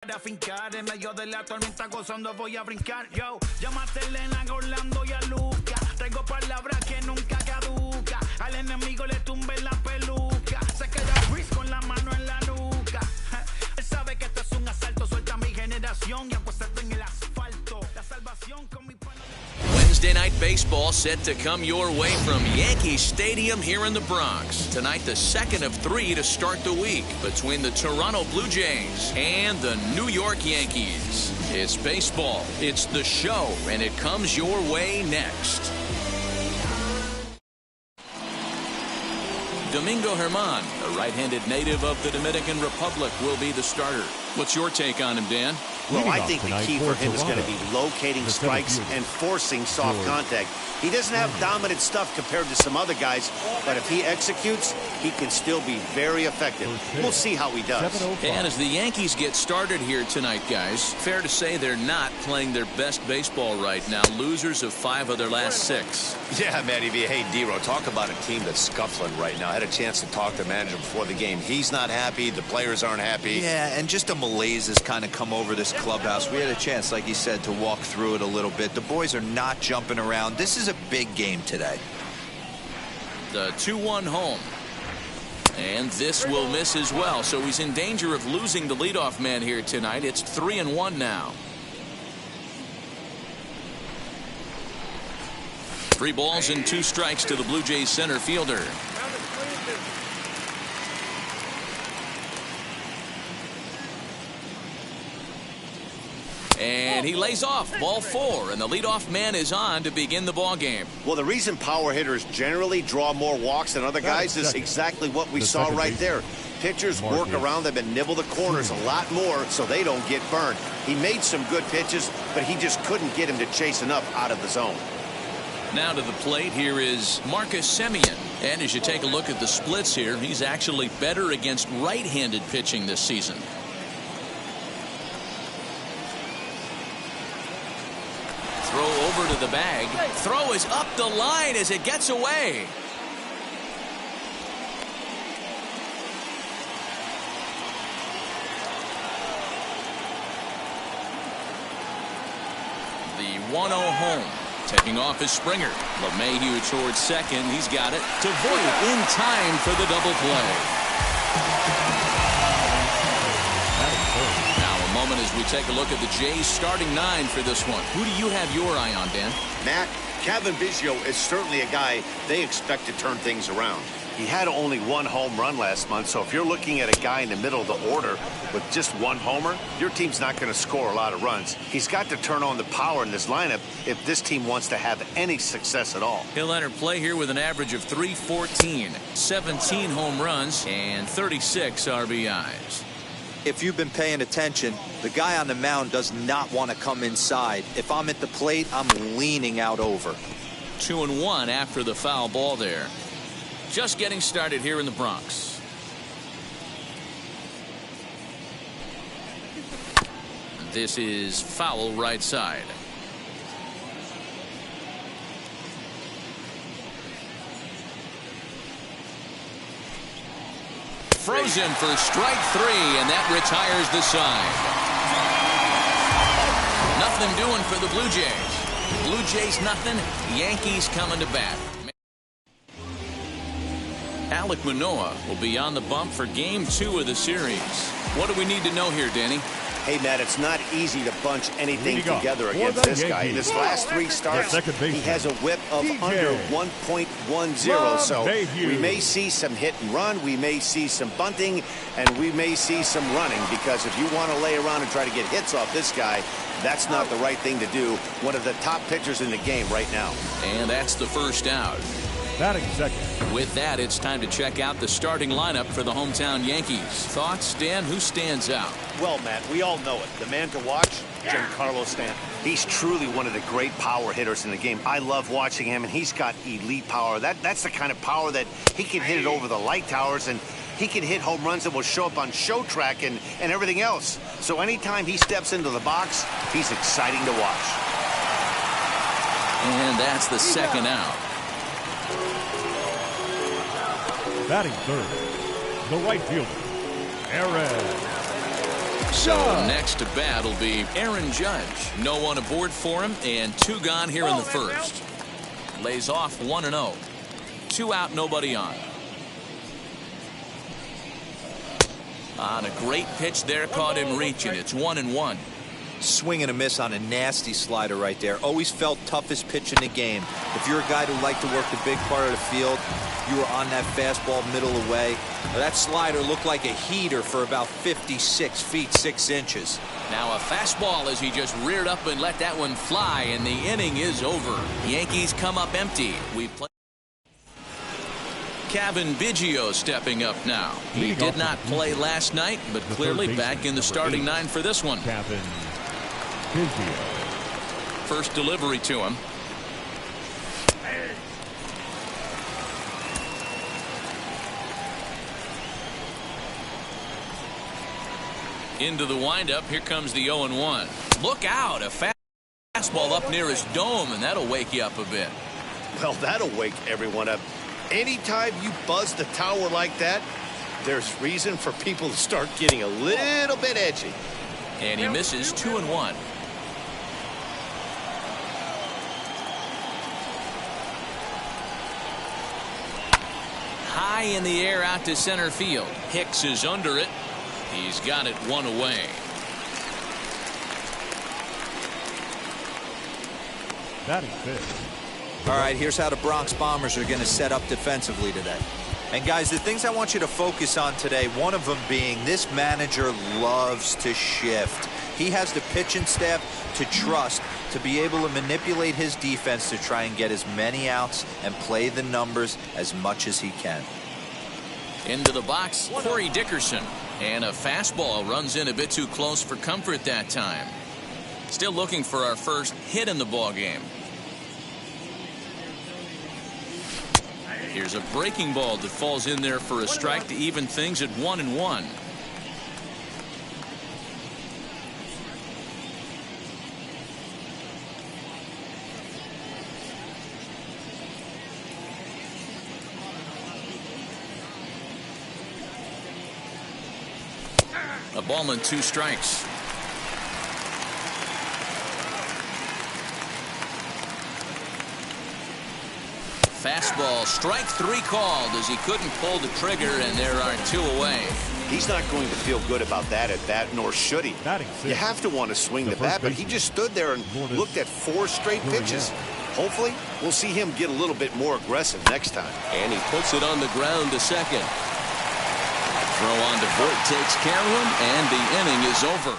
Para fincar en medio de la tormenta gozando voy a brincar. Yo, llámate Elena, Orlando y a Luca. Traigo palabras que nunca caduca. Al enemigo le tumbe la peluca. Se queda Reese con la mano en la nuca. Él sabe que esto es un asalto. Suelta mi generación y apuesta en el asfalto. La salvación con mi pana. Wednesday night baseball set to come your way from Yankee Stadium here in the Bronx. Tonight, the second of 3 to start the week between the Toronto Blue Jays and the New York Yankees. It's baseball, it's the show, and it comes your way next. Domingo Hermann, a right-handed native of the Dominican Republic, will be the starter. What's your take on him, Dan? Well, I think the key for him is going to be locating strikes and forcing soft contact. He doesn't have dominant stuff compared to some other guys, but if he executes, he can still be very effective. We'll see how he does. And as the Yankees get started here tonight, guys, fair to say they're not playing their best baseball right now. Losers of 5 of their last 6. Yeah, Matty V. Hey, D-Ro, talk about a team that's scuffling right now. I had a chance to talk to the manager before the game. He's not happy. The players aren't happy. Yeah, and just a malaise has kind of come over this clubhouse. We had a chance, like you said, to walk through it a little bit. The boys are not jumping around. This is a big game today. The 2-1 home. And this will miss as well. So he's in danger of losing the leadoff man here tonight. It's 3-1 now. 3 balls and 2 strikes to the Blue Jays center fielder. And he lays off, ball 4, and the leadoff man is on to begin the ball game. Well, the reason power hitters generally draw more walks than other guys is exactly what we saw right there. Pitchers work around them and nibble the corners a lot more so they don't get burned. He made some good pitches, but he just couldn't get him to chase enough out of the zone. Now to the plate, here is Marcus Simeon. And as you take a look at the splits here, he's actually better against right-handed pitching this season. Throw over to the bag. Throw is up the line as it gets away. The 1-0 home. Taking off is Springer. LeMahieu towards second. He's got it to Voight in time for the double play. Now a moment as we take a look at the Jays starting 9 for this one. Who do you have your eye on, Dan? Matt, Kevin Biggio is certainly a guy they expect to turn things around. He had only 1 home run last month, so if you're looking at a guy in the middle of the order with just 1 homer, your team's not going to score a lot of runs. He's got to turn on the power in this lineup if this team wants to have any success at all. He'll enter play here with an average of .314, 17 home runs, and 36 RBIs. If you've been paying attention, the guy on the mound does not want to come inside. If I'm at the plate, I'm leaning out over. 2-1 after the foul ball there. Just getting started here in the Bronx. This is foul right side. Frozen for strike 3, and that retires the side. Nothing doing for the Blue Jays. Blue Jays nothing. Yankees coming to bat. Alek Manoah will be on the bump for game 2 of the series. What do we need to know here, Danny? Hey, Matt, it's not easy to bunch anything together against this guy. In his last 3 starts, he has a whip of under 1.10. So we may see some hit and run, we may see some bunting, and we may see some running, because if you want to lay around and try to get hits off this guy, that's not the right thing to do. One of the top pitchers in the game right now. And that's the first out. Batting second. With that, it's time to check out the starting lineup for the hometown Yankees. Thoughts, Dan? Who stands out? Well, Matt, we all know it. The man to watch, Giancarlo Stanton. He's truly one of the great power hitters in the game. I love watching him, and he's got elite power. That's the kind of power that he can hit it over the light towers, and he can hit home runs that will show up on show track and everything else. So anytime he steps into the box, he's exciting to watch. And that's the second out. Batting third, the right fielder, Aaron. So next to bat will be Aaron Judge. No one aboard for him, and 2 gone here in the first. Lays off 1-0. 2 out, nobody on. On a great pitch there, caught him reaching. It's 1-1. Swing and a miss on a nasty slider right there. Always felt toughest pitch in the game. If you're a guy who liked to work the big part of the field, you were on that fastball middle away. That slider looked like a heater for about 56 feet 6 inches. Now a fastball as he just reared up and let that one fly, and the inning is over. Yankees come up empty. We play. Kevin Biggio stepping up now. He did not play last night, but clearly back in the starting 9 for this one. First delivery to him. Into the windup. Here comes the 0-1. Look out. A fastball up near his dome, and that'll wake you up a bit. Well, that'll wake everyone up. Anytime you buzz the tower like that, there's reason for people to start getting a little bit edgy. And he misses 2-1. High in the air out to center field. Hicks is under it. He's got it 1 away. Batting fifth. All right, here's how the Bronx Bombers are going to set up defensively today. And guys, the things I want you to focus on today, one of them being this manager loves to shift. He has the pitching staff to trust to be able to manipulate his defense to try and get as many outs and play the numbers as much as he can. Into the box, Corey Dickerson. And a fastball runs in a bit too close for comfort that time. Still looking for our first hit in the ball game. Here's a breaking ball that falls in there for a strike to even things at 1-1. A ball and 2 strikes. Fastball, strike 3 called as he couldn't pull the trigger, and there are 2 away. He's not going to feel good about that at bat, nor should he. You have to want to swing the bat, but he just stood there and looked at 4 straight pitches. Hopefully, we'll see him get a little bit more aggressive next time. And he puts it on the ground to second. Throw on to Voight, takes care of him, and the inning is over.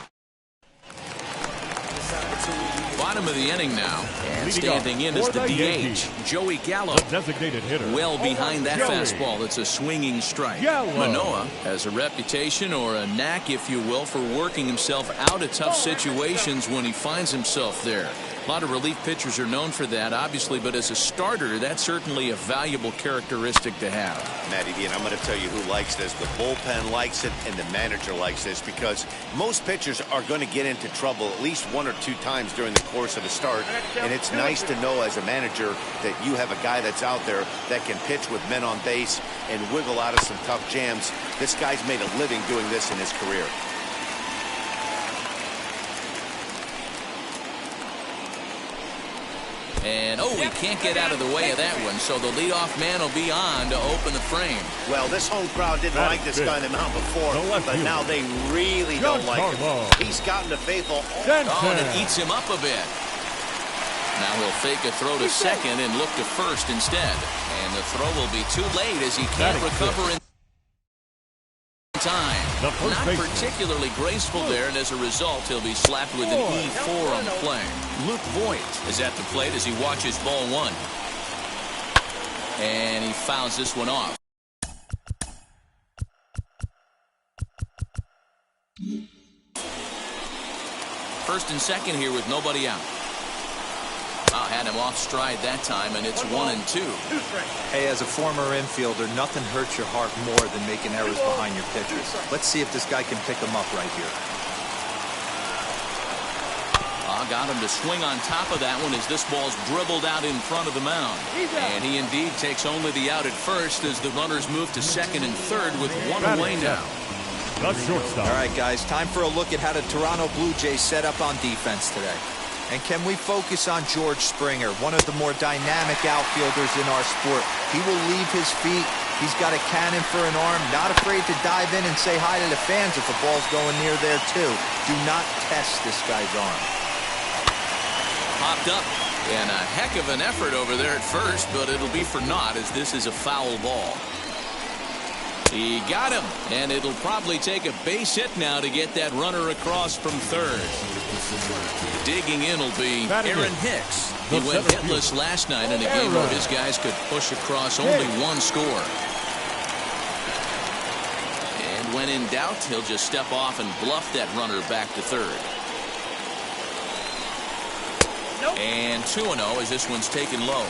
Bottom of the inning now, and standing in is the DH, Joey Gallo. Designated hitter. Well behind that fastball, it's a swinging strike. Manoah has a reputation, or a knack, if you will, for working himself out of tough situations when he finds himself there. A lot of relief pitchers are known for that, obviously, but as a starter, that's certainly a valuable characteristic to have. Matty V, and I'm going to tell you who likes this. The bullpen likes it, and the manager likes this, because most pitchers are going to get into trouble at least 1 or 2 times during the course of a start, and it's nice to know as a manager that you have a guy that's out there that can pitch with men on base and wiggle out of some tough jams. This guy's made a living doing this in his career. And, he can't get out of the way of that one, so the leadoff man will be on to open the frame. Well, this home crowd didn't like this guy on the mound before, but now they really don't like him. He's gotten the faithful. And it eats him up a bit. Now he'll fake a throw to second and look to first instead. And the throw will be too late as he can't recover in time. Not particularly graceful there, and as a result, he'll be slapped with an E4 on the play. Luke Voight is at the plate as he watches ball 1. And he fouls this one off. First and second here with nobody out. Had him off stride that time, and it's 1-2. Hey, as a former infielder, nothing hurts your heart more than making errors behind your pitchers. Let's see if this guy can pick them up right here. Got him to swing on top of that one as this ball's dribbled out in front of the mound. And he indeed takes only the out at first as the runners move to second and third with 1 away now. the shortstop. All right, guys, time for a look at how the Toronto Blue Jays set up on defense today. And can we focus on George Springer, one of the more dynamic outfielders in our sport? He will leave his feet. He's got a cannon for an arm, not afraid to dive in and say hi to the fans if the ball's going near there, too. Do not test this guy's arm. Popped up, and a heck of an effort over there at first, but it'll be for naught as this is a foul ball. He got him, and it'll probably take a base hit now to get that runner across from third. Digging in will be Aaron Hicks. He went hitless last night in a game where his guys could push across only one score. And when in doubt, he'll just step off and bluff that runner back to third. And 2-0 as this one's taken low.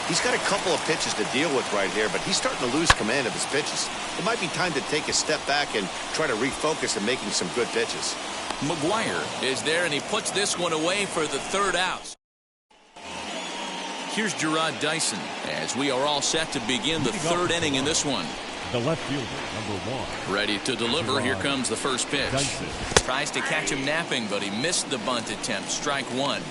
He's got a couple of pitches to deal with right here, but he's starting to lose command of his pitches. It might be time to take a step back and try to refocus on making some good pitches. Mcguire is there, and he puts this one away for the third out. Here's Gerard Dyson as we are all set to begin the third inning in this one. The left fielder, number 1. Ready to deliver. Here comes the first pitch. Dyson tries to catch him napping, but he missed the bunt attempt. Strike one.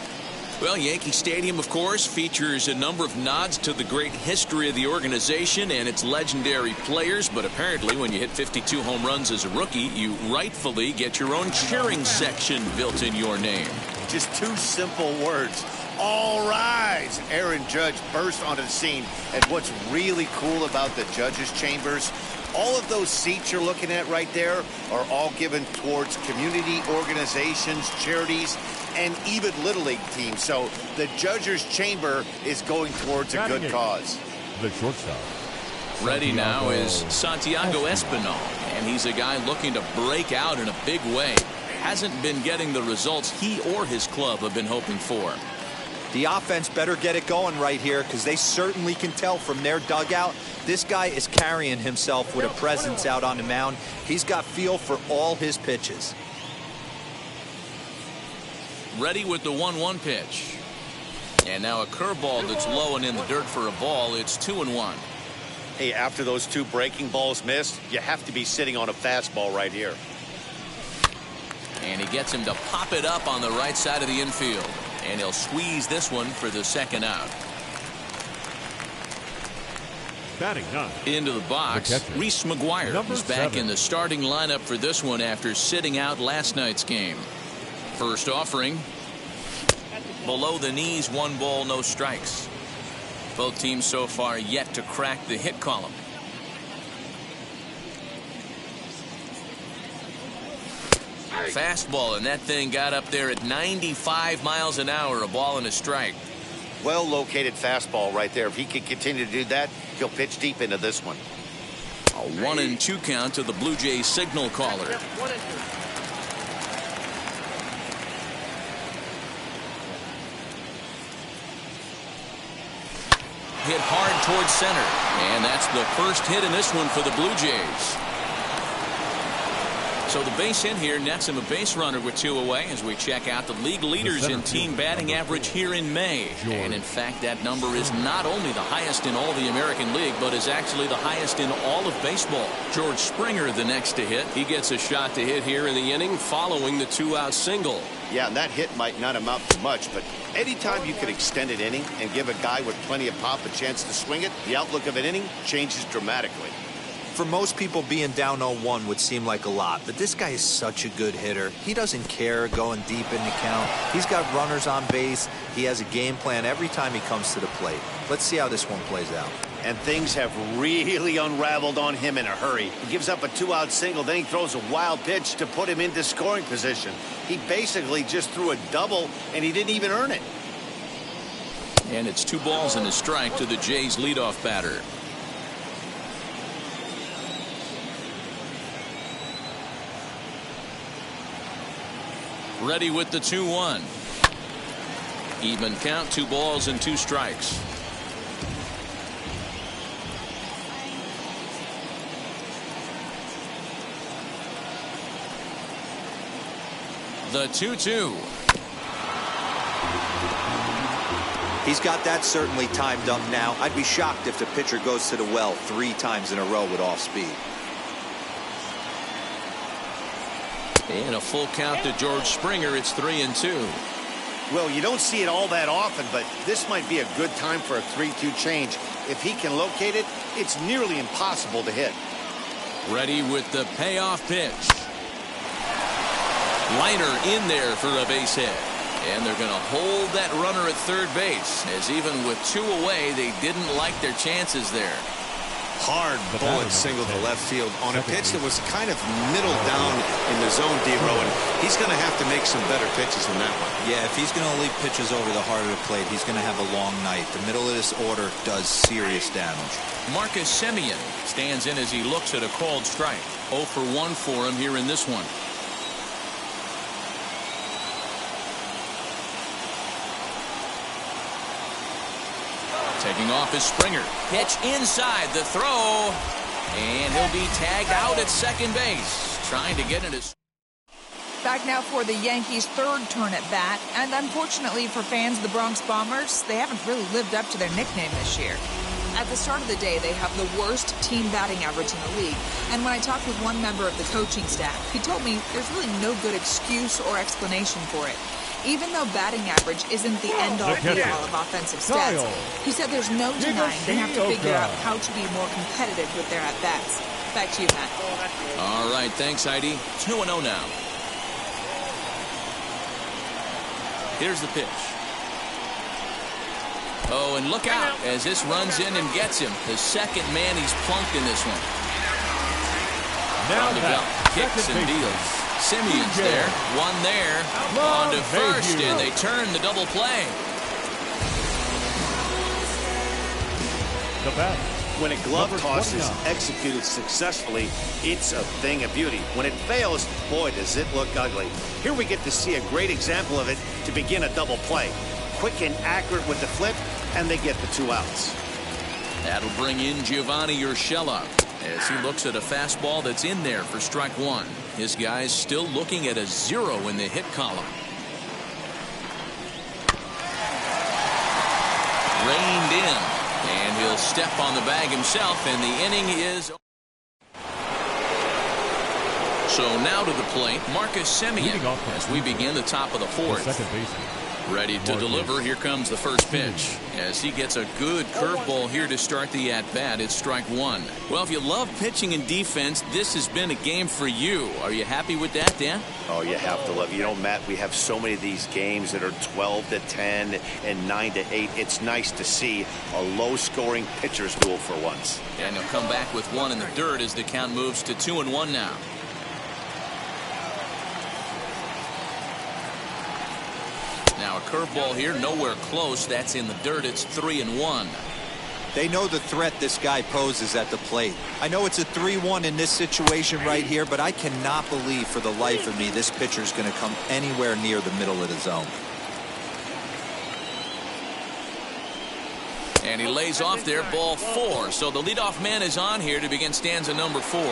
Well, Yankee Stadium, of course, features a number of nods to the great history of the organization and its legendary players, but apparently when you hit 52 home runs as a rookie, you rightfully get your own cheering section built in your name. Just two simple words. All rise. Aaron Judge burst onto the scene. And what's really cool about the judges' chambers, all of those seats you're looking at right there are all given towards community organizations, charities, and even Little League teams. So the judges' chamber is going towards a good cause. The shortstop. Ready now is Santiago Espinal, and he's a guy looking to break out in a big way. Hasn't been getting the results he or his club have been hoping for. The offense better get it going right here because they certainly can tell from their dugout this guy is carrying himself with a presence out on the mound. He's got feel for all his pitches. Ready with the 1-1 pitch. And now a curveball that's low and in the dirt for a ball. It's 2-1. Hey, after those two breaking balls missed, you have to be sitting on a fastball right here. And he gets him to pop it up on the right side of the infield. And he'll squeeze this one for the second out. Batting 9. Into the box, Reese Mcguire is back in the starting lineup for this one after sitting out last night's game. First offering, below the knees, 1 ball, no strikes. Both teams so far yet to crack the hit column. Fastball, and that thing got up there at 95 miles an hour, a ball and a strike. Well located fastball right there. If he can continue to do that, he'll pitch deep into this one. A 1-2 count to the Blue Jays signal caller. Hit hard towards center, and that's the first hit in this one for the Blue Jays. So the base hit here nets him a base runner with 2 away as we check out the league leaders in team batting average here in May. And in fact, that number is not only the highest in all the American League, but is actually the highest in all of baseball. George Springer the next to hit. He gets a shot to hit here in the inning following the 2-out single. Yeah, and that hit might not amount to much, but anytime you can extend an inning and give a guy with plenty of pop a chance to swing it, the outlook of an inning changes dramatically. For most people, being down 0-1 would seem like a lot, but this guy is such a good hitter. He doesn't care going deep in the count. He's got runners on base. He has a game plan every time he comes to the plate. Let's see how this one plays out. And things have really unraveled on him in a hurry. He gives up a 2-out single, then he throws a wild pitch to put him into scoring position. He basically just threw a double, and he didn't even earn it. And it's 2 balls and a strike to the Jays leadoff batter. Ready with the 2-1. Even count, 2 balls and 2 strikes. The 2-2. He's got that certainly timed up now. I'd be shocked if the pitcher goes to the well 3 times in a row with off speed. And a full count to George Springer. It's 3-2. Well, you don't see it all that often, but this might be a good time for a 3-2 change. If he can locate it, it's nearly impossible to hit. Ready with the payoff pitch. Liner in there for a base hit. And they're going to hold that runner at third base, as even with 2 away, they didn't like their chances there. Hard bullet single to left field on a pitch that was kind of middle down in the zone, D-Row, and he's going to have to make some better pitches than that one. Yeah, if he's going to leave pitches over the heart of the plate, he's going to have a long night. The middle of this order does serious damage. Marcus Simeon stands in as he looks at a called strike. 0 for 1 for him here in this one. Taking off is Springer. Pitch inside the throw. And he'll be tagged out at second base. Trying to get into... Back now for the Yankees' third turn at bat. And unfortunately for fans of the Bronx Bombers, they haven't really lived up to their nickname this year. At the start of the day, they have the worst team batting average in the league. And when I talked with one member of the coaching staff, he told me there's really no good excuse or explanation for it. Even though batting average isn't the end-all be-all of offensive stats, he said there's no denying they have to figure out how to be more competitive with their at-bats. Back to you, Matt. All right, thanks, Heidi. 2-0 now. Here's the pitch. Oh, and look out as this runs in and gets him. The second man he's plunked in this one. Now Hicks and deals. Simeon's there, one there, on to first, and they turn the double play. The bat. When a glove toss is executed successfully, it's a thing of beauty. When it fails, boy, does it look ugly. Here we get to see a great example of it to begin a double play. Quick and accurate with the flip, and they get the 2 outs. That'll bring in Giovanni Urshela as he looks at a fastball that's in there for strike 1. His guy's still looking at a 0 in the hit column. Reined in, and he'll step on the bag himself, and the inning is... So now to the plate, Marcus Simeon as we begin the top of the 4th. Second baseman. Ready to deliver. Here comes the first pitch as he gets a good curveball here to start the at-bat. It's strike 1. Well, if you love pitching and defense, this has been a game for you. Are you happy with that, Dan? Oh, you have to love it. You know, Matt, we have so many of these games that are 12-10 and 9-8. It's nice to see a low-scoring pitcher's duel for once. And he'll come back with 1 in the dirt as the count moves to 2-1 now. Now a curveball here, nowhere close. That's in the dirt. It's 3-1. They know the threat this guy poses at the plate. I know it's a 3-1 in this situation right here, but I cannot believe for the life of me this pitcher's going to come anywhere near the middle of the zone. And he lays off there, ball 4. So the leadoff man is on here to begin stanza number 4.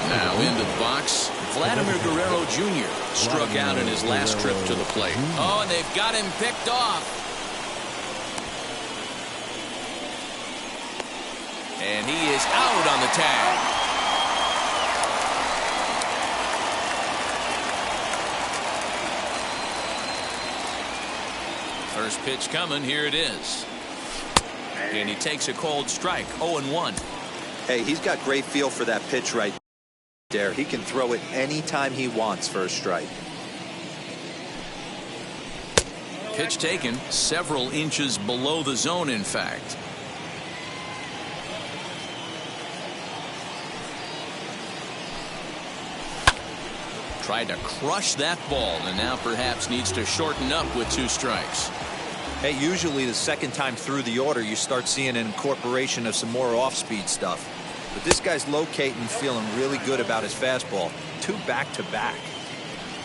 Now into the box, Vladimir Guerrero Jr. struck out in his last trip to the plate. Oh, and they've got him picked off. And he is out on the tag. First pitch coming, here it is. And he takes a cold strike, 0-1. Hey, he's got great feel for that pitch right there. He can throw it anytime he wants for a strike. Pitch taken several inches below the zone, in fact. Tried to crush that ball and now perhaps needs to shorten up with 2 strikes. Hey, usually the second time through the order you start seeing an incorporation of some more off-speed stuff. But this guy's locating, feeling really good about his fastball. 2 back-to-back.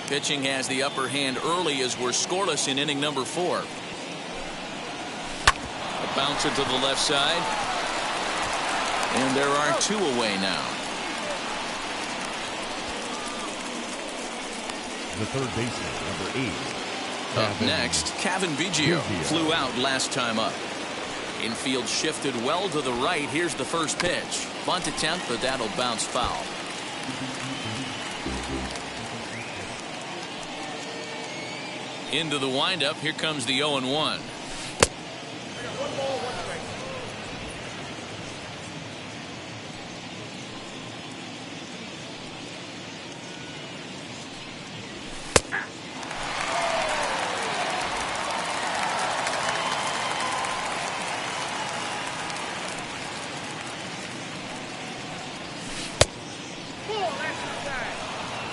Pitching has the upper hand early as we're scoreless in inning number 4. A bouncer to the left side. And there are 2 away now. The third baseman, number 8. Up next, Kevin Biggio flew out last time up. Infield shifted well to the right. Here's the first pitch. Bunt attempt, but that'll bounce foul. Into the windup. Here comes the 0-1.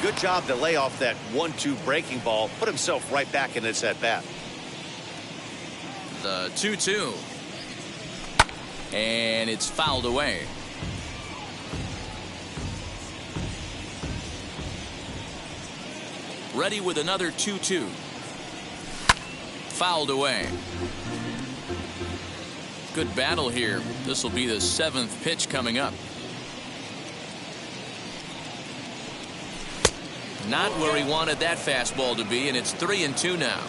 Good job to lay off that 1-2 breaking ball, put himself right back in this at bat. The 2-2. And it's fouled away. Ready with another 2-2. Fouled away. Good battle here. This will be the 7th pitch coming up. Not where he wanted that fastball to be, and it's 3-2 now.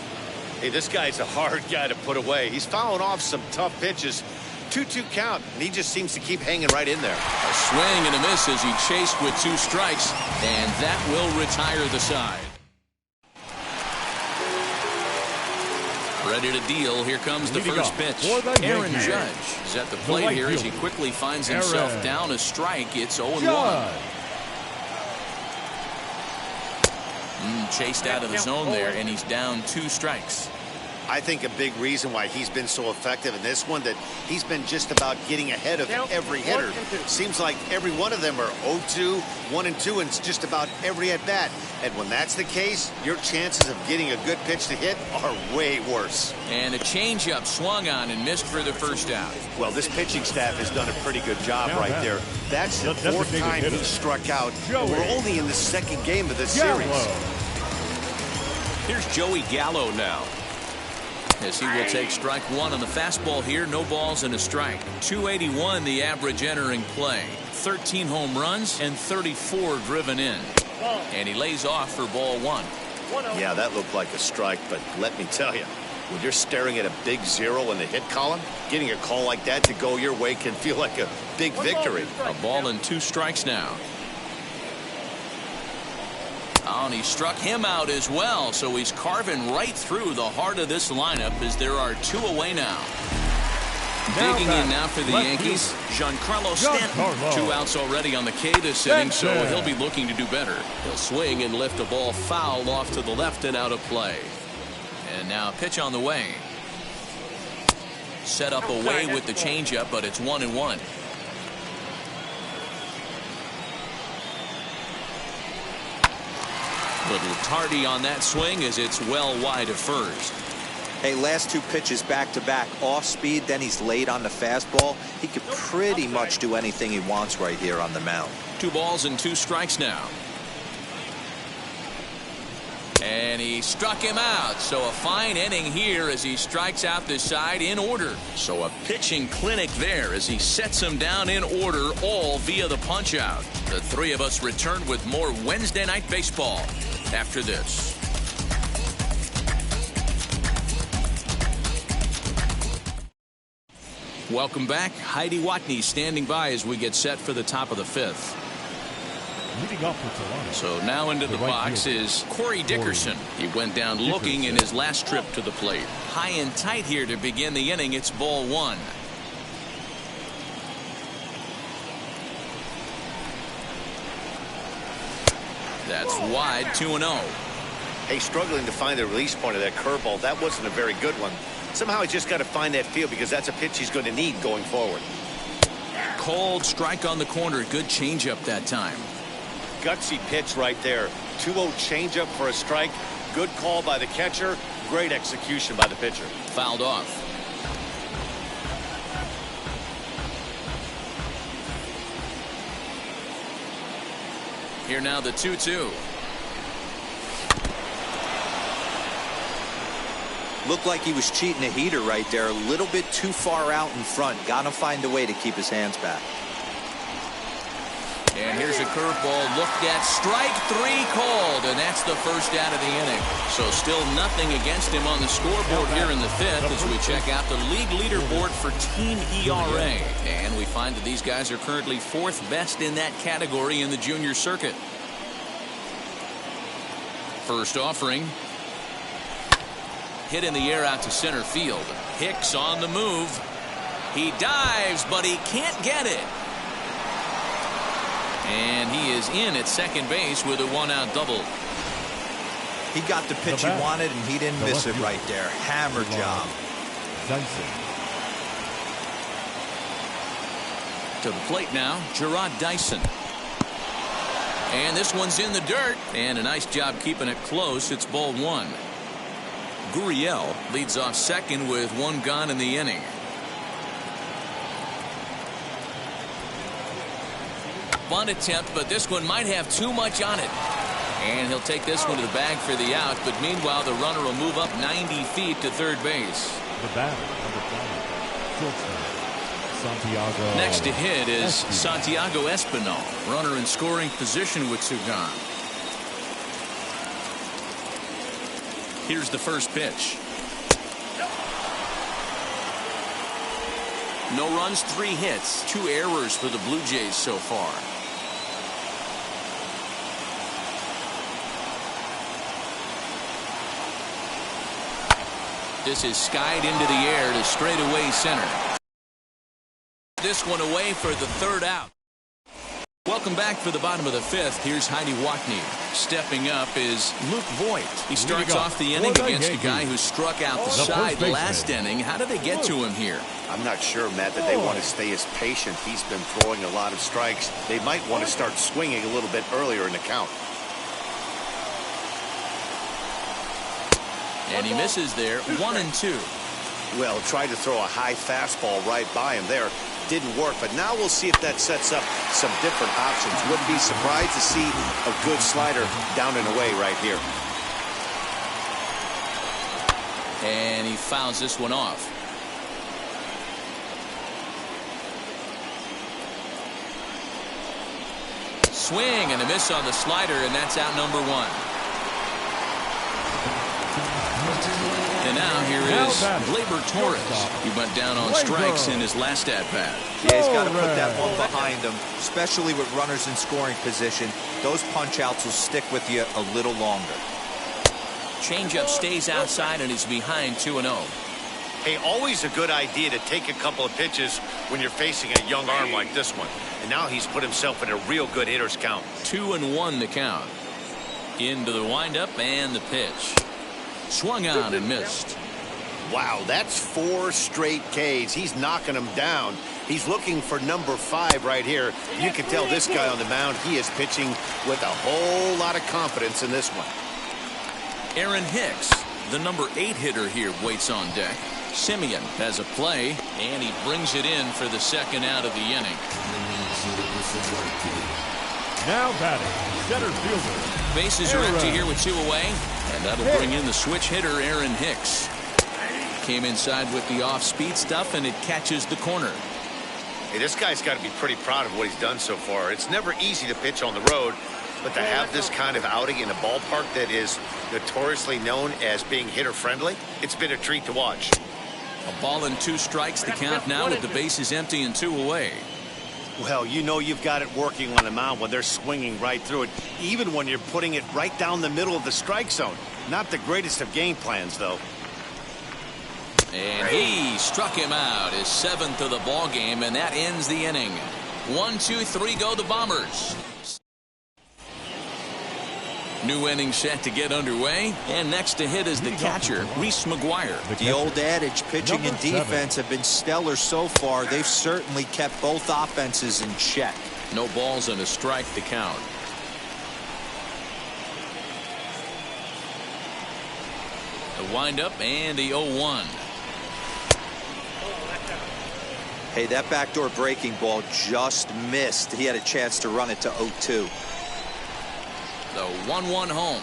Hey, this guy's a hard guy to put away. He's fouling off some tough pitches. 2-2 count, and he just seems to keep hanging right in there. A swing and a miss as he chased with 2 strikes, and that will retire the side. Ready to deal. Here comes the first pitch. Aaron Judge is at the plate here as he quickly finds himself down a strike. It's 0-1. Chased out of the zone there, and he's down 2 strikes. I think a big reason why he's been so effective in this one, that he's been just about getting ahead of every hitter. Seems like every one of them are 0-2, 1-2, and just about every at bat. And when that's the case, your chances of getting a good pitch to hit are way worse. And a changeup swung on and missed for the first out. Well, this pitching staff has done a pretty good job right there. That's the 4th time he struck out. We're only in the 2nd game of the series. Here's Joey Gallo now, as he will take strike 1 on the fastball here. No balls and a strike. 281 the average entering play. 13 home runs and 34 driven in. And he lays off for ball 1. Yeah, that looked like a strike, but let me tell you, when you're staring at a big 0 in the hit column, getting a call like that to go your way can feel like a big victory. A ball and 2 strikes now. Oh, and he struck him out as well, so he's carving right through the heart of this lineup as there are 2 away now. Digging in now for the Yankees, Giancarlo Stanton. 2 outs already on the K this inning, so he'll be looking to do better. He'll swing and lift a ball foul off to the left and out of play. And now a pitch on the way. Set up away with the changeup, but it's 1-1. Little tardy on that swing as it's well wide of first. Hey, last 2 pitches back-to-back, off speed, then he's late on the fastball. He could pretty much do anything he wants right here on the mound. 2 balls and 2 strikes now. And he struck him out, so a fine inning here as he strikes out this side in order. So a pitching clinic there as he sets him down in order, all via the punch-out. The 3 of us return with more Wednesday Night Baseball after this. Welcome back. Heidi Watney standing by as we get set for the top of the 5th. Leading off for Toronto. So now into the box is Corey Dickerson. He went down looking in his last trip to the plate. High and tight here to begin the inning. It's ball 1. That's wide, 2-0. Hey, struggling to find the release point of that curveball. That wasn't a very good one. Somehow he's just got to find that feel, because that's a pitch he's going to need going forward. Cold strike on the corner. Good changeup that time. Gutsy pitch right there. 2-0 changeup for a strike. Good call by the catcher. Great execution by the pitcher. Fouled off. Here now the 2-2. Looked like he was cheating a heater right there. A little bit too far out in front. Got to find a way to keep his hands back. And here's a curveball looked at. Strike 3 called, and that's the first out of the inning. So still nothing against him on the scoreboard here in the 5th as we check out the league leaderboard for team ERA. And we find that these guys are currently 4th best in that category in the junior circuit. First offering. Hit in the air out to center field. Hicks on the move. He dives, but he can't get it. And he is in at second base with a one-out double. He got the pitch he wanted, and he didn't miss it right there. Hammer job. Dyson. To the plate now, Gerard Dyson. And this one's in the dirt. And a nice job keeping it close. It's ball one. Gurriel leads off second with one gone in the inning. Bunt attempt, but this one might have too much on it. And he'll take this one to the bag for the out. But meanwhile, the runner will move up 90 feet to third base. The batter, number 5, shortstop, Santiago. Next to hit is Santiago Espinal, runner in scoring position with two gone. Here's the first pitch. No runs, 3 hits, 2 errors for the Blue Jays so far. This is skied into the air to straightaway center. This one away for the third out. Welcome back for the bottom of the 5th. Here's Heidi Wackney. Stepping up is Luke Voight. He starts off the inning against a guy who struck out the side last inning. How did they get to him here? I'm not sure, Matt, that they want to stay as patient. He's been throwing a lot of strikes. They might want to start swinging a little bit earlier in the count. And he misses there, 1-2. Well, tried to throw a high fastball right by him there. Didn't work, but now we'll see if that sets up some different options. Wouldn't be surprised to see a good slider down and away right here. And he fouls this one off. Swing and a miss on the slider, and that's out number 1. And now here is Gleyber Torres. He went down on strikes in his last at-bat. Yeah, he's got to put that one behind him, especially with runners in scoring position. Those punch-outs will stick with you a little longer. Changeup stays outside and is behind 2-0. Hey, always a good idea to take a couple of pitches when you're facing a young arm like this one. And now he's put himself in a real good hitter's count. 2-1 the count. Into the windup and the pitch. Swung on and missed. Wow, that's 4 straight Ks. He's knocking them down. He's looking for number 5 right here. You can tell this guy on the mound, he is pitching with a whole lot of confidence in this one. Aaron Hicks, the number 8 hitter here, waits on deck. Simeon has a play, and he brings it in for the second out of the inning. Now batting, center fielder. Bases are empty here with 2 away, and that'll bring in the switch hitter, Aaron Hicks. Came inside with the off-speed stuff, and it catches the corner. Hey, this guy's got to be pretty proud of what he's done so far. It's never easy to pitch on the road, but to have this kind of outing in a ballpark that is notoriously known as being hitter-friendly, it's been a treat to watch. A ball and 2 strikes the count now with the bases empty and 2 away. Well, you know you've got it working on the mound when they're swinging right through it, even when you're putting it right down the middle of the strike zone. Not the greatest of game plans, though. And he struck him out, his 7th of the ball game, and that ends the inning. 1, 2, 3 go the Bombers. New inning set to get underway, and next to hit is the catcher, Reese Mcguire. The old adage, pitching and defense have been stellar so far. They've certainly kept both offenses in check. No balls and a strike to count. The windup and the 0-1. Hey, that backdoor breaking ball just missed. He had a chance to run it to 0-2. The 1-1 home.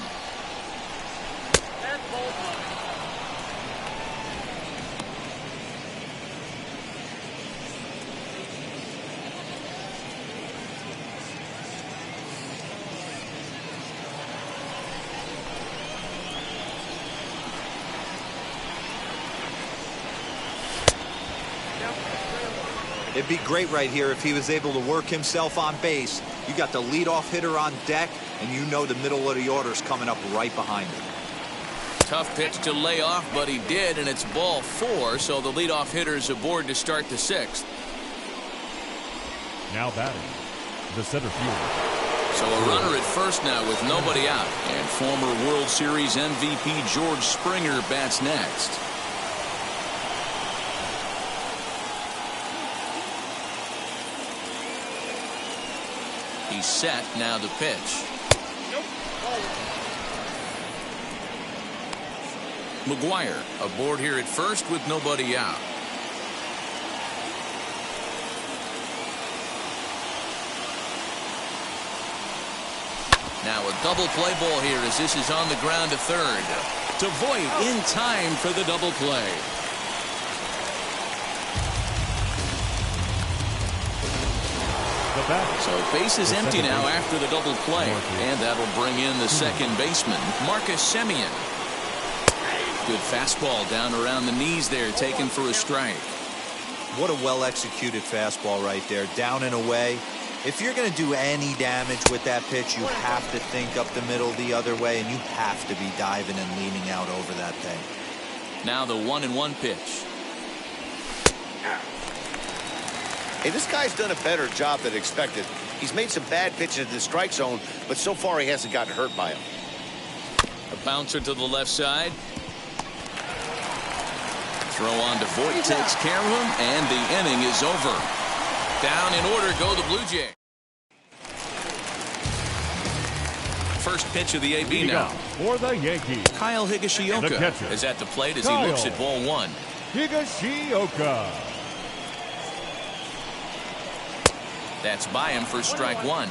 It'd be great right here if he was able to work himself on base. You got the leadoff hitter on deck, and you know the middle of the order is coming up right behind him. Tough pitch to lay off, but he did, and it's ball 4, so the leadoff hitter's aboard to start the 6th. Now batting, the center fielder. So a runner at first now with nobody out. And former World Series MVP George Springer bats next. He's set, now the pitch. Mcguire aboard here at first with nobody out. Now a double play ball here as this is on the ground to third. To Voight in time for the double play. So base is empty now after the double play. And that'll bring in the second baseman, Marcus Simeon. Good fastball down around the knees there, taken for a strike. What a well-executed fastball right there, down and away. If you're going to do any damage with that pitch, you have to think up the middle the other way, and you have to be diving and leaning out over that thing. Now the 1-1 pitch. Hey, this guy's done a better job than expected. He's made some bad pitches in the strike zone, but so far he hasn't gotten hurt by them. A bouncer to the left side. Throw on to Voight, takes care of him, and the inning is over. Down in order go the Blue Jays. First pitch of the AB now. For the Yankees, Kyle Higashioka is at the plate as he looks at ball 1. Higashioka. That's by him for strike 1.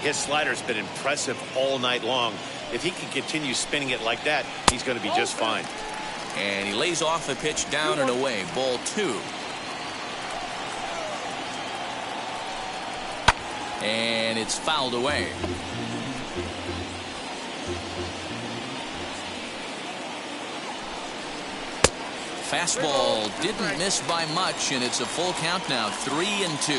His slider's been impressive all night long. If he can continue spinning it like that, he's going to be just fine. And he lays off the pitch down and away. Ball 2. And it's fouled away. Fastball didn't miss by much, and it's a full count now, 3-2.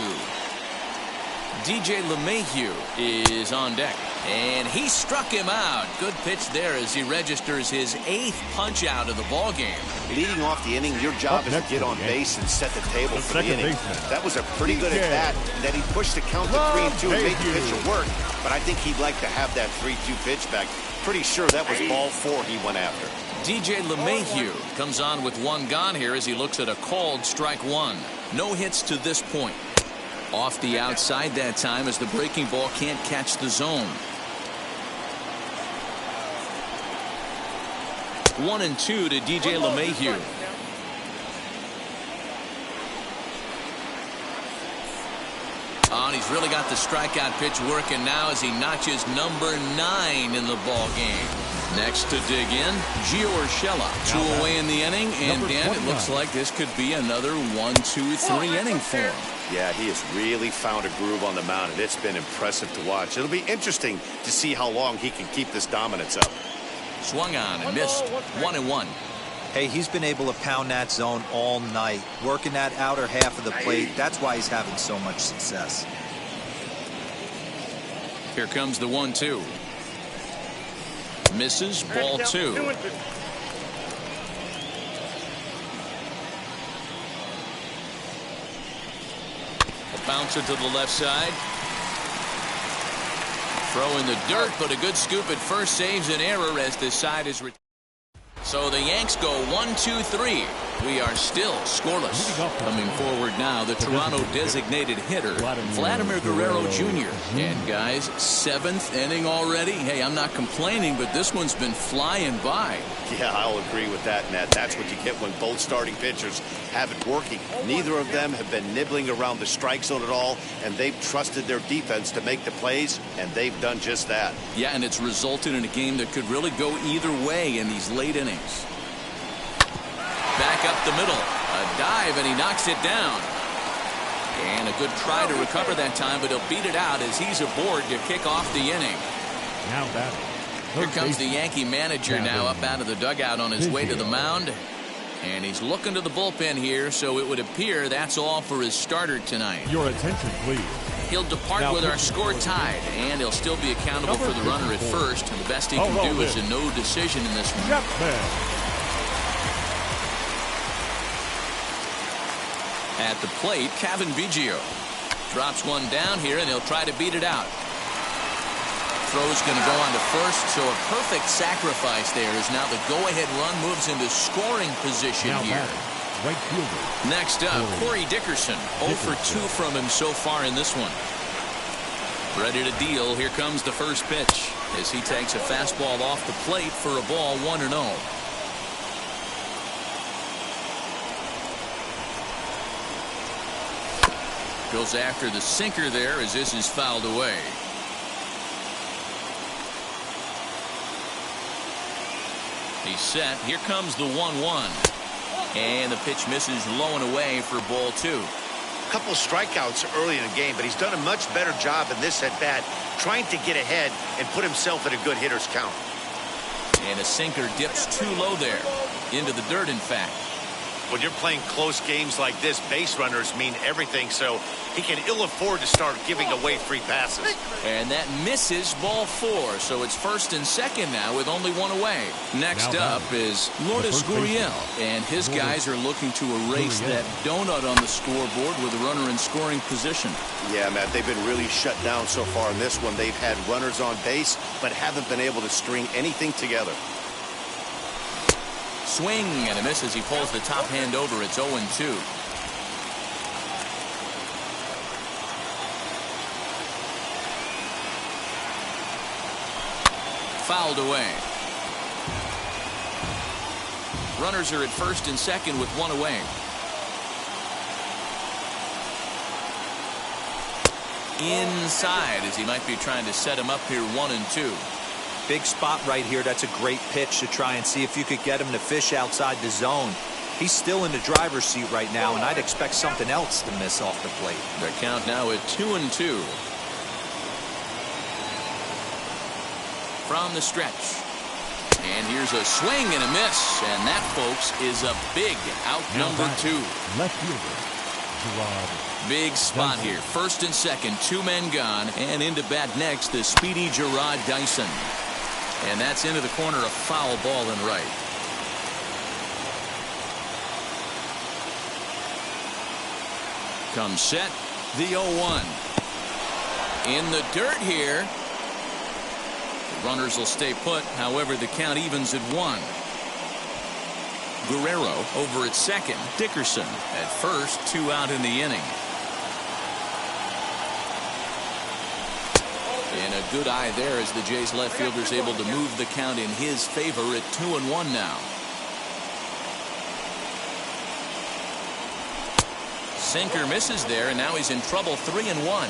DJ LeMahieu is on deck, and he struck him out. Good pitch there as he registers his 8th punch out of the ball game. Leading off the inning, your job is to get on base and set the table for the inning. That was a pretty good at bat, and then he pushed the count to 3-2 and made the pitcher work. But I think he'd like to have that 3-2 pitch back. Pretty sure that was ball 4 he went after. DJ LeMahieu comes on with 1 gone here as he looks at a called strike 1. No hits to this point. Off the outside that time as the breaking ball can't catch the zone. 1-2 to DJ LeMahieu. Oh, and he's really got the strikeout pitch working now as he notches number 9 in the ball game. Next to dig in, Gio Urshela. 2 away in the inning, and Dan, it looks like this could be another 1-2-3 inning for him. Yeah, he has really found a groove on the mound, and it's been impressive to watch. It'll be interesting to see how long he can keep this dominance up. Swung on and missed. 1-1. Hey, he's been able to pound that zone all night, working that outer half of the plate. That's why he's having so much success. Here comes the 1-2. Misses, ball 2. A bouncer to the left side. Throw in the dirt, but a good scoop at first saves an error as this side is. So the Yanks go 1-2-3. We are still scoreless. Coming forward now, the Toronto designated hitter, Vladimir Guerrero Jr. And guys, 7th inning already. Hey, I'm not complaining, but this one's been flying by. Yeah, I'll agree with that, Ned. That's what you get when both starting pitchers have it working. Neither of them have been nibbling around the strike zone at all, and they've trusted their defense to make the plays, and they've done just that. Yeah, and it's resulted in a game that could really go either way in these late innings. Back up the middle. A dive, and he knocks it down. And a good try to recover that time, but he'll beat it out as he's aboard to kick off the inning. Now batting. Here comes the Yankee manager now up out of the dugout on his way to the mound. And he's looking to the bullpen here, so it would appear that's all for his starter tonight. Your attention, please. He'll depart with our score tied, and he'll still be accountable for the runner at first. And the best he can do is a no decision in this one. At the plate, Kevin Biggio drops one down here, and he'll try to beat it out. Throw's going to go on to first, so a perfect sacrifice there as now the go-ahead run moves into scoring position here. Right fielder. Next up, Corey Dickerson. 0 for 2 from him so far in this one. Ready to deal. Here comes the first pitch as he takes a fastball off the plate for a ball 1-0. Goes after the sinker there as this is fouled away. He's set. Here comes the 1-1. And the pitch misses low and away for ball 2. A couple strikeouts early in the game, but he's done a much better job in this at bat, trying to get ahead and put himself in a good hitter's count. And a sinker dips too low there. Into the dirt, in fact. When you're playing close games like this, base runners mean everything, so he can ill afford to start giving away free passes. And that misses ball 4, so it's first and second now with only one away. Next up is Lourdes Gurriel, and his guys are looking to erase that donut on the scoreboard with a runner in scoring position. Yeah, Matt, they've been really shut down so far in this one. They've had runners on base, but haven't been able to string anything together. Swing and a miss as he pulls the top hand over. It's 0-2. Fouled away. Runners are at first and second with one away. Inside as he might be trying to set him up here 1-2. Big spot right here. That's a great pitch to try and see if you could get him to fish outside the zone. He's still in the driver's seat right now, and I'd expect something else to miss off the plate. The count now at 2-2. From the stretch. And here's a swing and a miss. And that, folks, is a big out number 2. Left fielder, Gerard. Big spot Dyson. here. First and second, 2 men gone. And into bat next, the speedy Gerard Dyson. And that's into the corner, a foul ball and right. Comes set, the 0-1. In the dirt here. The runners will stay put. However, the count evens at 1. Guerrero over at second. Dickerson at first. 2 out in the inning. And a good eye there as the Jays left fielder is able to move the count in his favor at 2-1 now. Sinker misses there, and now he's in trouble. 3-1.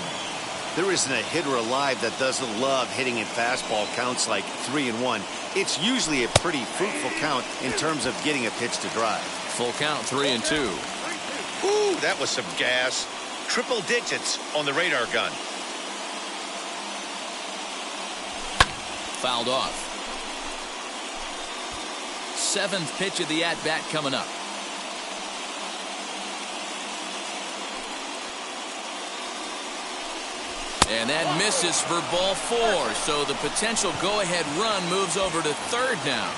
There isn't a hitter alive that doesn't love hitting in fastball counts like 3-1. It's usually a pretty fruitful count in terms of getting a pitch to drive. Full count, 3-2. Ooh, that was some gas. Triple digits on the radar gun. Fouled off. 7th pitch of the at-bat coming up. And that misses for ball 4. So the potential go-ahead run moves over to third now.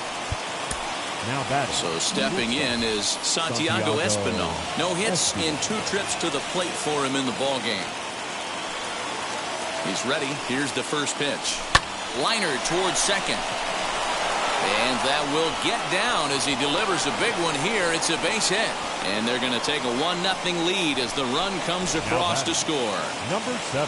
Now batting. So stepping in is Santiago Espinal. No hits in 2 trips to the plate for him in the ball game. He's ready. Here's the first pitch. Liner towards second. And that will get down as he delivers a big one here. It's a base hit. And they're going to take a 1-0 lead as the run comes across to score. Number 7.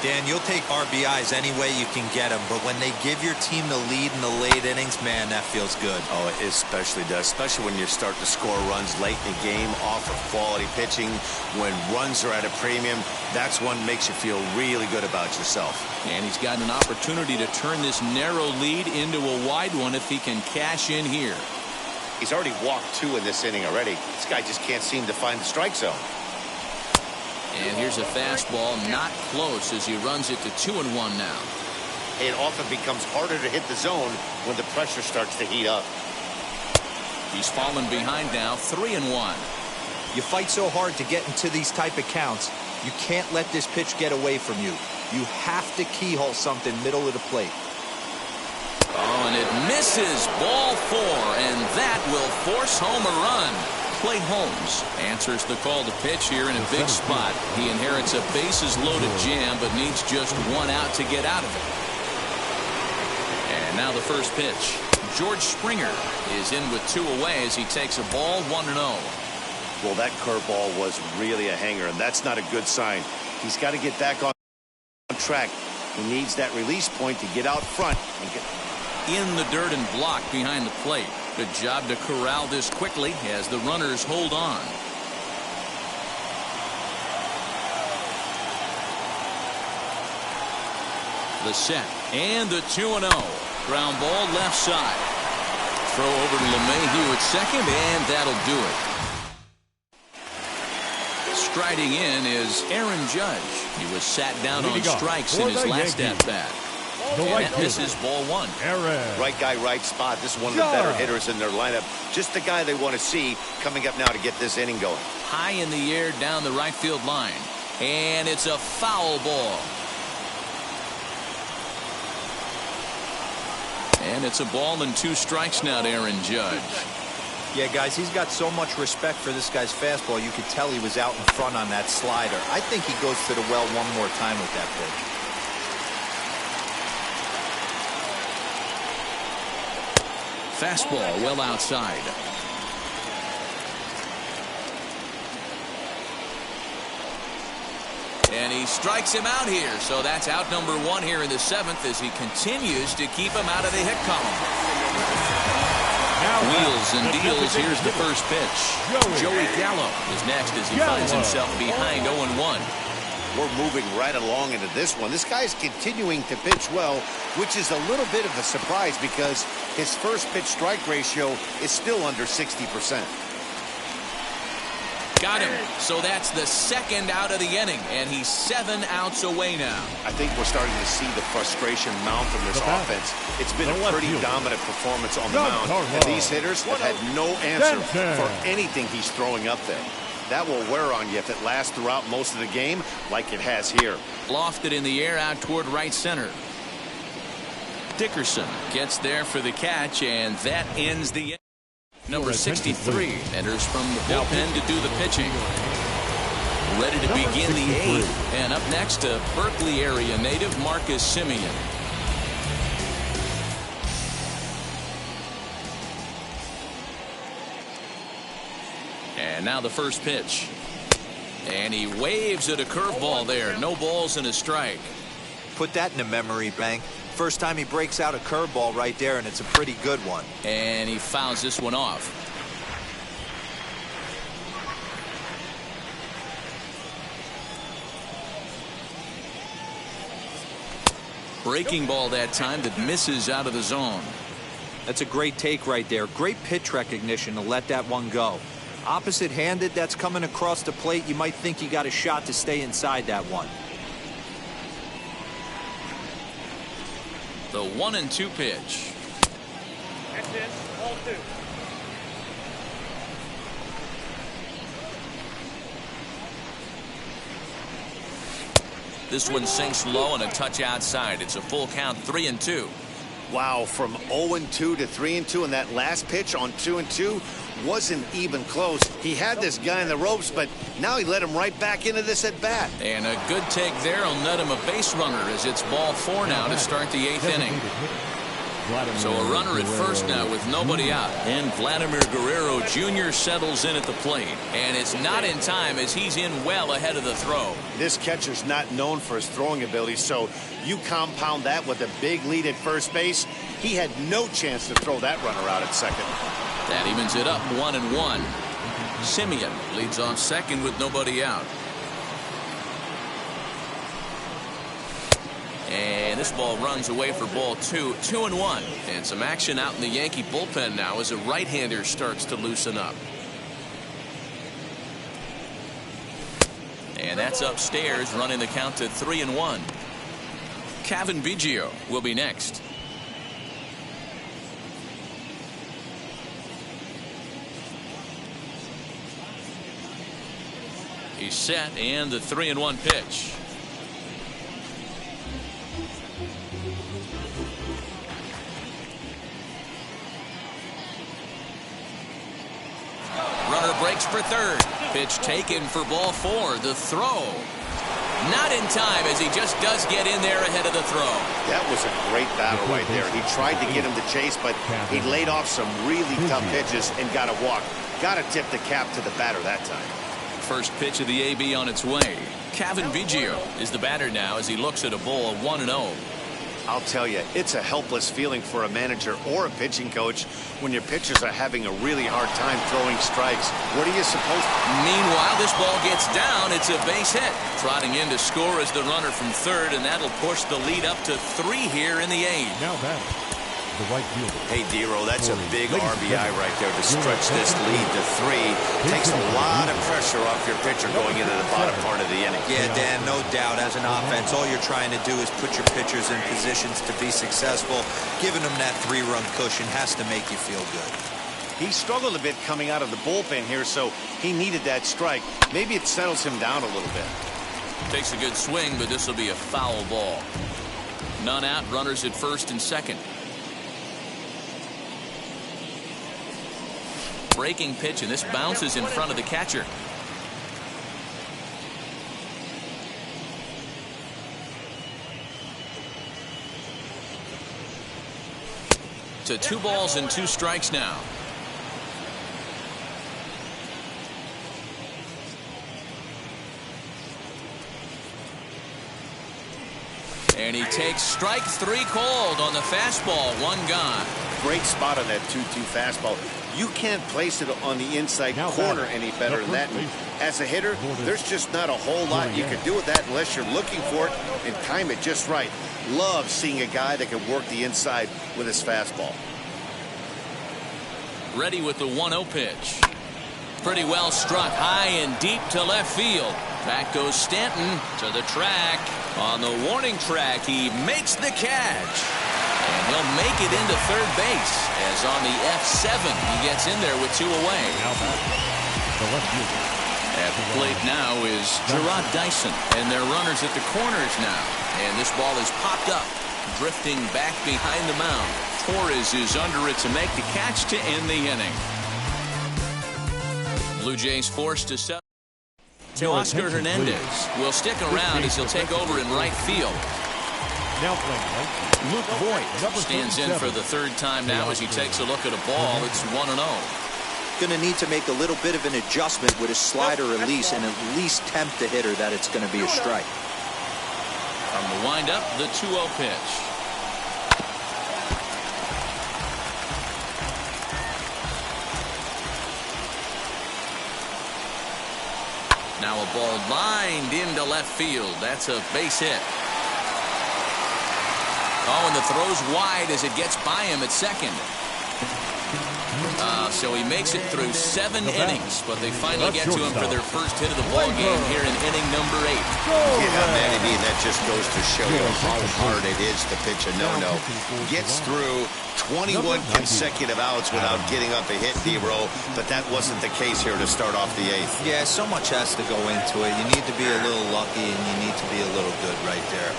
Dan, you'll take RBIs any way you can get them, but when they give your team the lead in the late innings, man, that feels good. Oh, it especially does, especially when you start to score runs late in the game off of quality pitching. When runs are at a premium, that's one makes you feel really good about yourself. And he's got an opportunity to turn this narrow lead into a wide one if he can cash in here. He's already walked 2 in this inning already. This guy just can't seem to find the strike zone. And here's a fastball, not close as he runs it to 2-1 now. It often becomes harder to hit the zone when the pressure starts to heat up. He's fallen behind now, 3-1. You fight so hard to get into these type of counts. You can't let this pitch get away from you. You have to keyhole something middle of the plate. Oh, and it misses. Ball 4, and that will force home a run. Clay Holmes answers the call to pitch here in a big spot. He inherits a bases-loaded jam, but needs just one out to get out of it. And now the first pitch. George Springer is in with 2 away as he takes a ball 1-0. Well, that curveball was really a hanger, and that's not a good sign. He's got to get back on track. He needs that release point to get out front and get in the dirt and blocked behind the plate. Good job to corral this quickly as the runners hold on. The set and the 2-0. Ground ball left side. Throw over to LeMahieu at second, and that'll do it. Striding in is Aaron Judge. He was sat down on strikes in his last at-bat. And this is ball 1. Right guy, right spot. This is one of the better hitters in their lineup. Just the guy they want to see coming up now to get this inning going. High in the air down the right field line. And it's a foul ball. And it's a ball and 2 strikes now to Aaron Judge. Yeah, guys, he's got so much respect for this guy's fastball. You could tell he was out in front on that slider. I think he goes to the well one more time with that pitch. Fastball well outside. And he strikes him out here. So that's out number 1 here in the 7th as he continues to keep him out of the hit column. Wheels and deals. Here's the first pitch. Joey Gallo is next as he finds himself behind 0-1. We're moving right along into this one. This guy's continuing to pitch well, which is a little bit of a surprise because his first pitch strike ratio is still under 60%. Got him. So that's the 2nd out of the inning, and he's 7 outs away now. I think we're starting to see the frustration mount from this offense. It's been a pretty dominant performance on the mound, and these hitters have had no answer for anything he's throwing up there. That will wear on you if it lasts throughout most of the game like it has here. Lofted in the air out toward right center. Dickerson gets there for the catch, and that ends the inning. Number 63 enters from the bullpen to do the pitching. Ready to begin the 8th. And up next, a Berkeley area native, Marcus Simeon. And now the first pitch. And he waves at a curveball there. No balls and a strike. Put that in the memory bank. First time he breaks out a curveball right there, and it's a pretty good one. And he fouls this one off. Breaking ball that time that misses out of the zone. That's a great take right there. Great pitch recognition to let that one go. Opposite-handed, that's coming across the plate. You might think you got a shot to stay inside that one. The 1-2 pitch. That's it. Ball 2. This one sinks low and a touch outside. It's a full count, 3-2. Wow, from 0-2 to 3-2, and that last pitch on 2-2 wasn't even close. He had this guy in the ropes, but now he let him right back into this at bat. And a good take there will net him a base runner as it's ball 4 now to start the 8th inning. So a runner at first now with nobody out. And Vladimir Guerrero Jr. settles in at the plate. And it's not in time as he's in well ahead of the throw. This catcher's not known for his throwing ability, so you compound that with a big lead at first base. He had no chance to throw that runner out at second. That evens it up 1-1. Simeon leads off second with nobody out. And this ball runs away for ball 2, 2-1. And some action out in the Yankee bullpen now as a right-hander starts to loosen up. And that's upstairs, running the count to 3-1. Kevin Biggio will be next. He's set, and the 3-1 pitch. Runner breaks for third. Pitch taken for ball 4. The throw. Not in time, as he just does get in there ahead of the throw. That was a great battle right there. He tried to get him to chase, but he laid off some really tough pitches and got a walk. Got to tip the cap to the batter that time. First pitch of the AB on its way. Kevin Biggio is the batter now as he looks at a ball of 1-0. I'll tell you, it's a helpless feeling for a manager or a pitching coach when your pitchers are having a really hard time throwing strikes. What are you supposed to do? Meanwhile, this ball gets down. It's a base hit. Trotting in to score is the runner from third, and that'll push the lead up to 3 here in the 8th. Now batting, the right fielder. Hey, D-Row, that's a big RBI right there to stretch this lead to 3. Takes a lot of pressure off your pitcher going into the bottom part of the inning. Yeah, Dan, no doubt. As an offense, all you're trying to do is put your pitchers in positions to be successful. Giving them that 3-run cushion has to make you feel good. He struggled a bit coming out of the bullpen here, so he needed that strike. Maybe it settles him down a little bit. Takes a good swing, but this will be a foul ball. None out, runners at first and second. Breaking pitch, and this bounces in front of the catcher. To 2 balls and 2 strikes now. And he takes strike 3 called on the fastball. 1 gone. Great spot on that 2-2 fastball. You can't place it on the inside corner any better than that. And as a hitter, there's just not a whole lot you can do with that unless you're looking for it and time it just right. Love seeing a guy that can work the inside with his fastball. Ready with the 1-0 pitch. Pretty well struck high and deep to left field. Back goes Stanton to the track. On the warning track, he makes the catch. And he'll make it into third base, as on the F7, he gets in there with 2 away. At the plate now is Gerard Dyson, and their runners at the corners now. And this ball is popped up, drifting back behind the mound. Torres is under it to make the catch to end the inning. Blue Jays forced to set. Oscar Hernandez will stick around as he'll take over in right field. Now playing Luke Voight stands in for the 3rd time now as he takes a look at a ball. It's 1-0. Going to need to make a little bit of an adjustment with his slider release and at least tempt the hitter that it's going to be a strike. From the windup, the 2-0 pitch. Now a ball lined into left field. That's a base hit. Oh, and the throw's wide as it gets by him at second. So he makes it through 7 innings, but they finally get to him for their first hit of the ball game here in inning number 8. Yeah, Manny, that just goes to show you how hard it is to pitch a no-no. Gets through 21 consecutive outs without getting up a hit, D-Row, but that wasn't the case here to start off the 8th. Yeah, so much has to go into it. You need to be a little lucky, and you need to be a little good right there.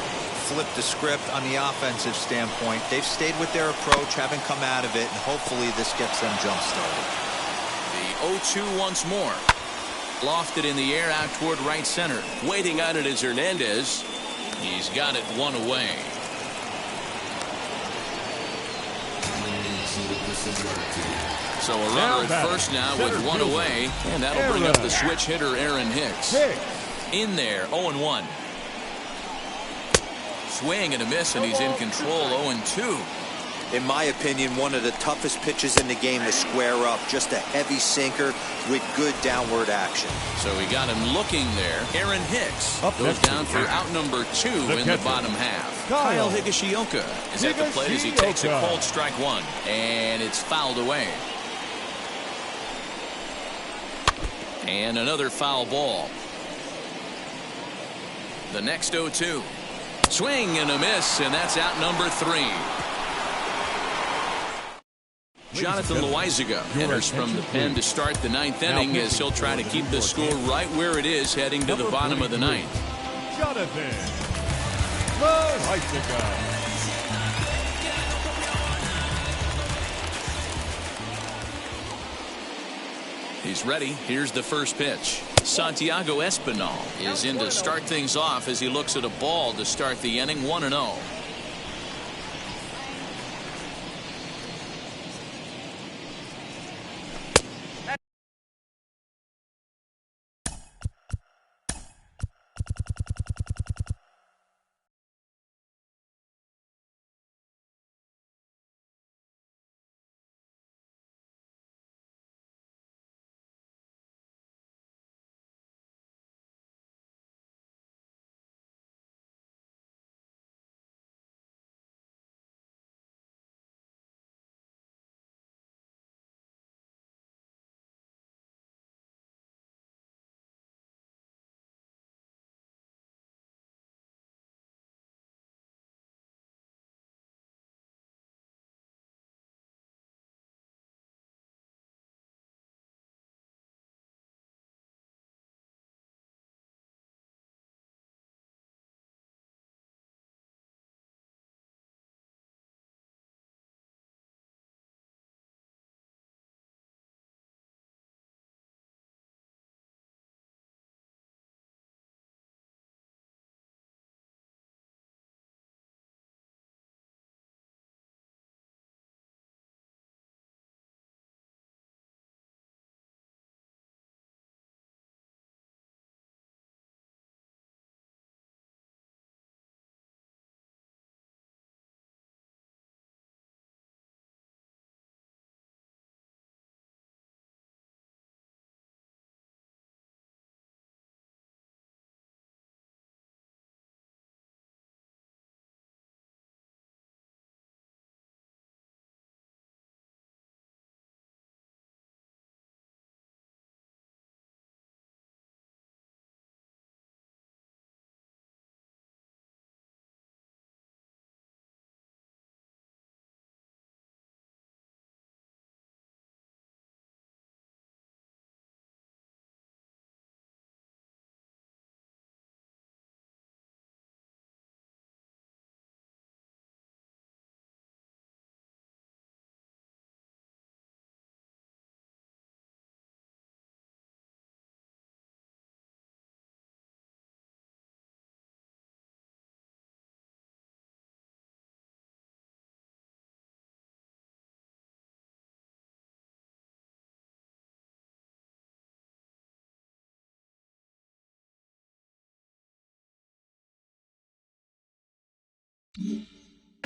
Flip the script on the offensive standpoint. They've stayed with their approach, haven't come out of it, and hopefully this gets them jump-started. The 0-2 once more. Lofted in the air out toward right center. Waiting on it is Hernandez. He's got it 1 away. So a runner at first now with 1 away, and that'll bring up the switch hitter Aaron Hicks. In there, 0-1. Swing and a miss, and he's in control. 0-2. In my opinion, one of the toughest pitches in the game to square up. Just a heavy sinker with good downward action. So he got him looking there. Aaron Hicks goes down for out number 2 in the bottom half. Kyle Higashioka is at the plate as he takes a cold strike 1, and it's fouled away. And another foul ball. The next 0-2. Swing and a miss, and that's out number 3. Jonathan Loizaga enters from the pen to start the ninth inning as he'll try to keep the score right where it is heading to the bottom of the ninth. Jonathan Loizaga. He's ready. Here's the first pitch. Santiago Espinal is in to start things off as he looks at a ball to start the inning. 1-0.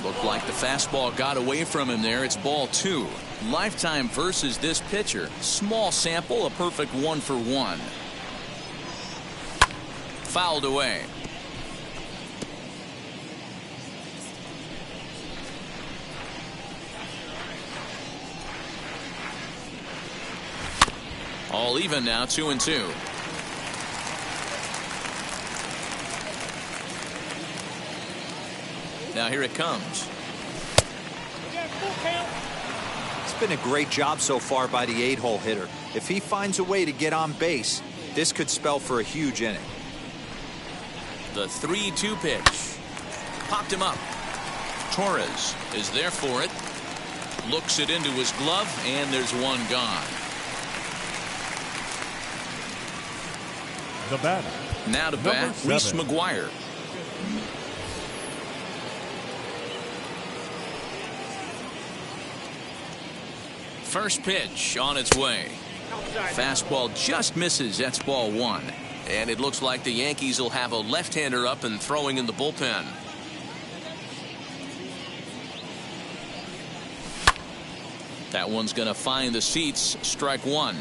Looked like the fastball got away from him there. It's ball 2. Lifetime versus this pitcher. Small sample, a perfect 1-for-1. Fouled away. All even now, 2-2. Now here it comes. It's been a great job so far by the 8-hole hitter. If he finds a way to get on base, this could spell for a huge inning. The 3-2 pitch. Popped him up. Torres is there for it. Looks it into his glove, and there's one gone. The batter. Now to bat, Reese Mcguire. First pitch on its way. Fastball just misses. That's ball 1. And it looks like the Yankees will have a left-hander up and throwing in the bullpen. That one's going to find the seats. Strike 1.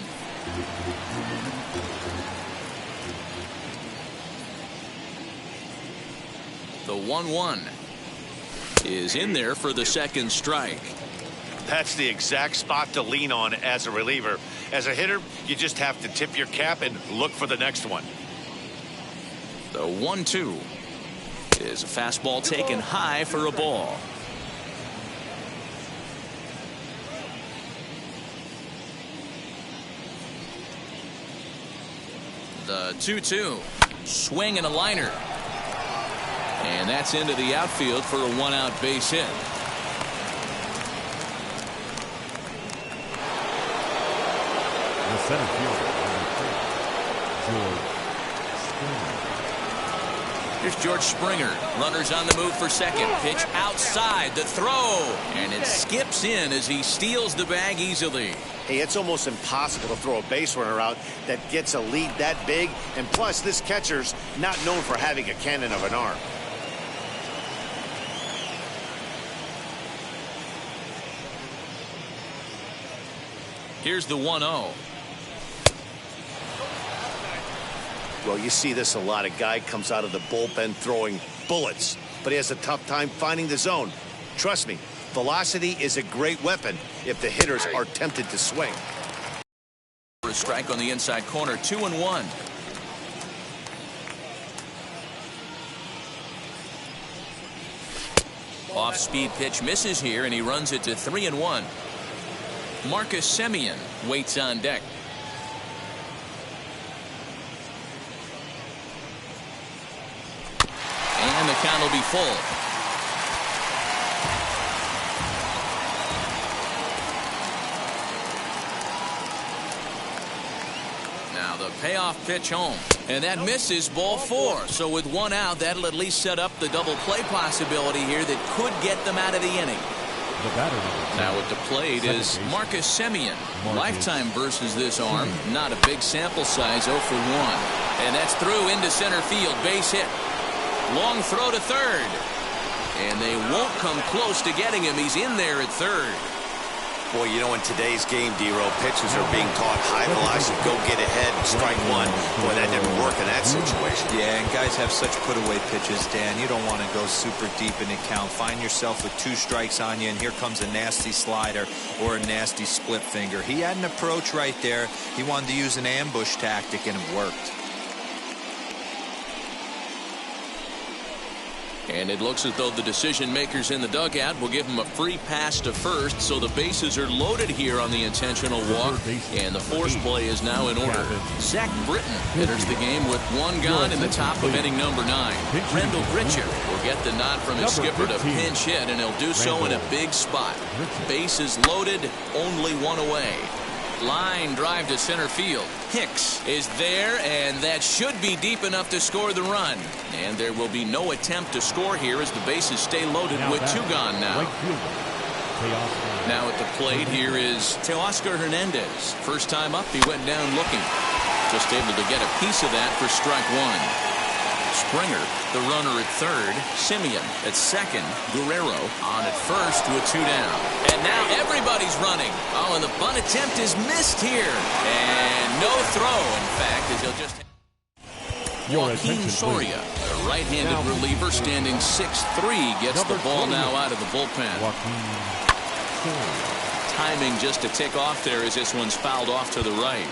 The 1-1 is in there for the second strike. That's the exact spot to lean on as a reliever. As a hitter, you just have to tip your cap and look for the next one. The 1-2 is a fastball taken high for a ball. The 2-2. Swing and a liner. And that's into the outfield for a one-out base hit. The center fielder, George Springer. Here's George Springer. Runners on the move for second. Pitch outside. The throw. And it skips in as he steals the bag easily. Hey, it's almost impossible to throw a base runner out that gets a lead that big. And plus, this catcher's not known for having a cannon of an arm. Here's the 1-0. Well, you see this a lot. A guy comes out of the bullpen throwing bullets, but he has a tough time finding the zone. Trust me, velocity is a great weapon if the hitters are tempted to swing. For a strike on the inside corner, 2-1. Off-speed pitch misses here, and he runs it to 3-1. Marcus Simeon waits on deck. And the count will be full. Now the payoff pitch home. And that misses, ball 4. So with one out, that'll at least set up the double play possibility here that could get them out of the inning. Now at the plate is Marcus Simeon. Lifetime versus this arm. Not a big sample size, 0 for 1. And that's through into center field. Base hit. Long throw to third. And they won't come close to getting him. He's in there at third. Boy, you know, in today's game, D-Row, pitchers are being taught high velocity, go get ahead, strike one. Boy, that didn't work in that situation. Yeah, and guys have such put-away pitches, Dan. You don't want to go super deep in the count. Find yourself with 2 strikes on you, and here comes a nasty slider or a nasty split finger. He had an approach right there. He wanted to use an ambush tactic, and it worked. And it looks as though the decision makers in the dugout will give him a free pass to first, so the bases are loaded here on the intentional walk, and the force play is now in order. Zach Britton enters the game with 1 gone in the top of inning number 9. Rendell Gritcher will get the nod from his skipper to pinch hit, and he'll do so in a big spot. Bases loaded, only 1 away. Line drive to center field. Hicks is there, and that should be deep enough to score the run. And there will be no attempt to score here as the bases stay loaded with 2 gone now. Now at the plate, here is Teoscar Hernandez. First time up, he went down looking. Just able to get a piece of that for strike 1. Springer, the runner at third. Simeon at second. Guerrero on at first with 2 down. And now everybody's running. Oh, and the bunt attempt is missed here. And no throw, in fact, as he'll just... Joaquin Soria, a right-handed reliever standing 6'3", gets the ball now out of the bullpen. Timing just to tick off there as this one's fouled off to the right.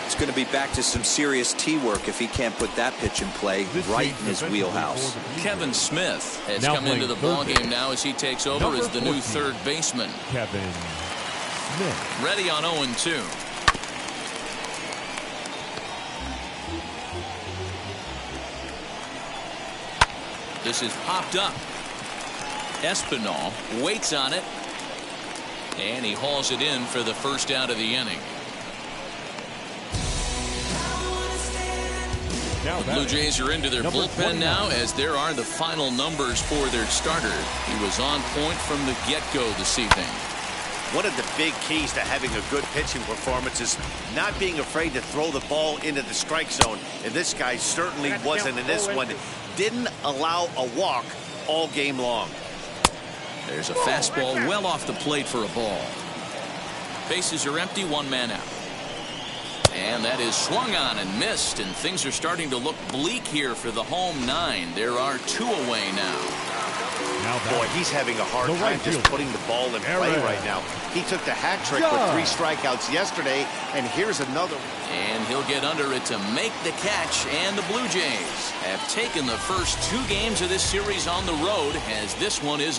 It's going to be back to some serious tee work if he can't put that pitch in play right in his wheelhouse. Kevin Smith has come into the ballgame now as he takes over as the new third baseman. Kevin Smith. Ready on 0-2. This is popped up. Espinal waits on it, and he hauls it in for the first out of the inning. The Blue Jays are into their bullpen now, as there are the final numbers for their starter. He was on point from the get-go this evening. One of the big keys to having a good pitching performance is not being afraid to throw the ball into the strike zone. And this guy certainly wasn't in this one. Didn't allow a walk all game long. There's a fastball well off the plate for a ball. Bases are empty, 1 man out. And that is swung on and missed, and things are starting to look bleak here for the home 9. There are 2 away now. Boy, he's having a hard time just putting the ball in play right now. He took the hat trick with 3 strikeouts yesterday, and here's another. And he'll get under it to make the catch, and the Blue Jays have taken the first 2 games of this series on the road, as this one is over.